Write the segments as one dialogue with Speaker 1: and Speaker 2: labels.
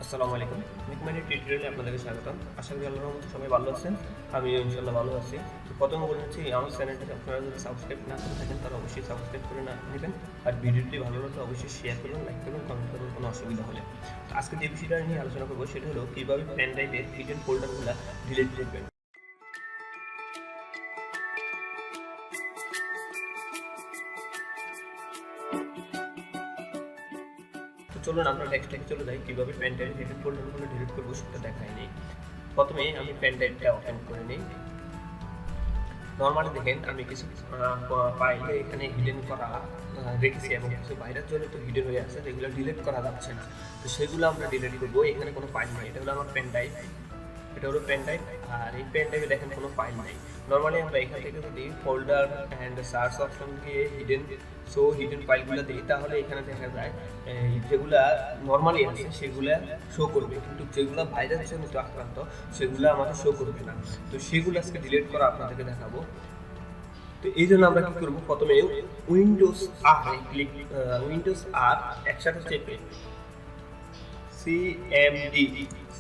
Speaker 1: আসসালামু আলাইকুম। মেকমানি টিউটোরিয়ালে আপনাদেরকে স্বাগতম। আশা করি আল্লাহর রহমতে সবাই ভালো আছেন। আমিও ইনশাআল্লাহ ভালো আছি। তো প্রথমে বলে নিচ্ছি, আমার চ্যানেলটি আপনারা যদি সাবস্ক্রাইব না করে থাকেন তাহলে অবশ্যই সাবস্ক্রাইব করে নেবেন। আর ভিডিওটি ভালো লাগলে অবশ্যই শেয়ার করবেন, লাইক করবেন, কমেন্ট করবেন কোনো অসুবিধা হলে। তো আজকে যে বিষয়টা নিয়ে আলোচনা করব সেটা হলো কিভাবে পেন ড্রাইভের হিডেন ফোল্ডারগুলো ডিলিট করবেন। তো চলুন আমরা ডেস্কটপে চলে যাই, কিভাবে পেন ড্রাইভের হিডেন ফোল্ডারগুলো ডিলিট করব সেটা দেখাই নেই। প্রথমে আমি পেন ড্রাইভটা ওপেন করে নিই। নর্মালি দেখেন আমি কিছু ফাইল এখানে হিডেন করা রেখেছি এবং কিছু ভাইরাস জন্য তো হিডেন হয়ে আছে, যেগুলো ডিলিট করা যাচ্ছে না। তো সেগুলো আমরা ডিলিট করবো। এখানে কোনো ফাইল নেই, এটা হলো আমার পেন ড্রাইভ, এটা হলো পেন ড্রাইভ। আর এই পেন ড্রাইভে দেখেন কোনো ফাইল নেই। নর্মালি আমরা এখান থেকে যদি ফোল্ডার অ্যান্ড সার্চ অপশন দিয়ে হিডেন ফাইলগুলো দিই, তাহলে এখানে দেখা যায় যেগুলা নর্মালি আছে সেগুলা শো করবে, কিন্তু যেগুলো ভাইরাস জনিত আক্রান্ত সেগুলো আমাদের শো করবে না। তো সেগুলো আজকে ডিলিট করা আপনাদেরকে দেখাবো। তো এই জন্য আমরা কি করবো, প্রথমে উইন্ডোজ আর একসাথে চেপে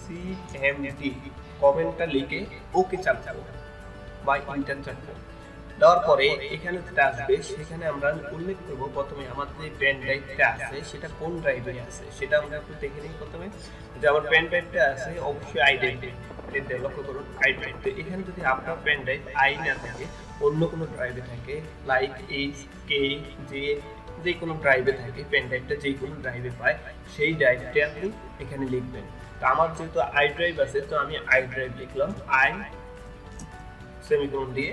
Speaker 1: সিএমডি কমেন্টটা লিখে ওকে চাপবো বা ইন্টার চাপবো। দেওয়ার পরে এখানে যেটা আসবে সেখানে আমরা উল্লেখ করবো প্রথমে আমাদের যে পেন ড্রাইভটা আছে সেটা কোন ড্রাইভে আছে সেটা আমরা একটু দেখে নিই। প্রথমে যে আমার পেন ড্রাইভটা আছে অবশ্যই আই ড্রাইভ, লক্ষ্য করুন আই ড্রাইভ। তো এখানে যদি আপনার পেন ড্রাইভ আই না থাকে, অন্য কোনো ড্রাইভে থাকে, লাইক এইচ কে যে কোনো ড্রাইভে থাকে, পেন ড্রাইভটা যে কোনো ড্রাইভে পায় সেই ড্রাইভটা আপনি এখানে লিখবেন। তো আমার যেহেতু আই ড্রাইভ আছে, তো আমি আই ড্রাইভ লিখলাম, আই সেমিকোলন দিয়ে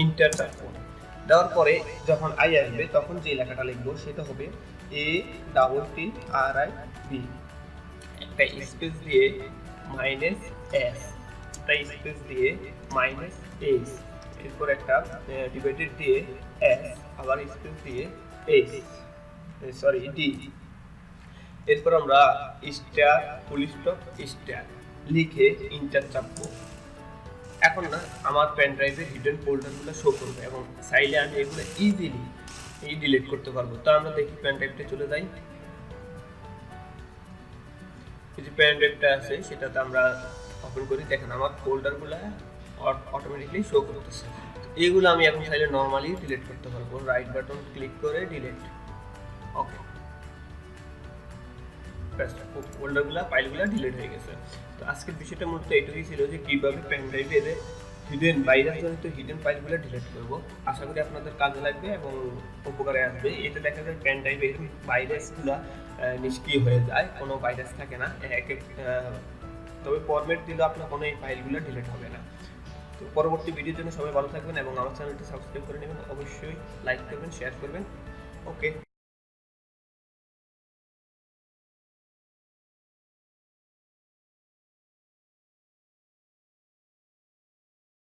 Speaker 1: ইন্টার চাপবো। দেওয়ার পরে যখন আই আসবে তখন যে লেখাটা লিখবো সেটা হবে ATTRIB, একটা স্পেস দিয়ে মাইনাস এস, একটা স্পেস দিয়ে মাইনাস এইচ, এরপর একটা ডিভাইডেড দিয়ে এস, আবার স্পেস দিয়ে এইচ, ডি, এরপর আমরা স্টার ফুল স্টপ স্টার লিখে ইন্টার চাপবো। এখন না আমার পেন ড্রাইভের হিডেন ফোল্ডারগুলো শো করবে এবং চাইলে আমি এগুলো ইজিলি ডিলিট করতে পারবো। তো আমরা দেখি পেন ড্রাইভটা চলে যাই। এই যে পেন ড্রাইভটা আছে সেটাতে আমরা ওপেন করি, দেখেন আমার ফোল্ডারগুলো অটোমেটিকলি শো করতেছে। এইগুলো আমি এখন চাইলে নর্মালি ডিলিট করতে পারবো, রাইট বাটন ক্লিক করে ডিলিট, ওকে, ফোল্ডারগুলো ফাইলগুলো ডিলিট হয়ে গেছে। তো আজকের বিষয়টা মূলত এটুকুই ছিল যে কিভাবে পেন ড্রাইভে হিডেন ভাইরাস জনিত হিডেন ফাইলগুলো ডিলিট করবো। আশা করি আপনাদের কাজে লাগবে এবং উপকারে আসবে। এতে দেখা যায় পেন ড্রাইভে ভাইরাসগুলো নিষ্ক্রিয় হয়ে যায়, কোনো ভাইরাস থাকে না। তবে ফরম্যাট দিলে আপনার কোনো এই ফাইলগুলো ডিলিট হবে না। তো পরবর্তী ভিডিওর জন্য সবাই ভালো থাকবেন এবং আমার চ্যানেলটি সাবস্ক্রাইব করে নেবেন, অবশ্যই লাইক করবেন, শেয়ার করবেন, ওকে।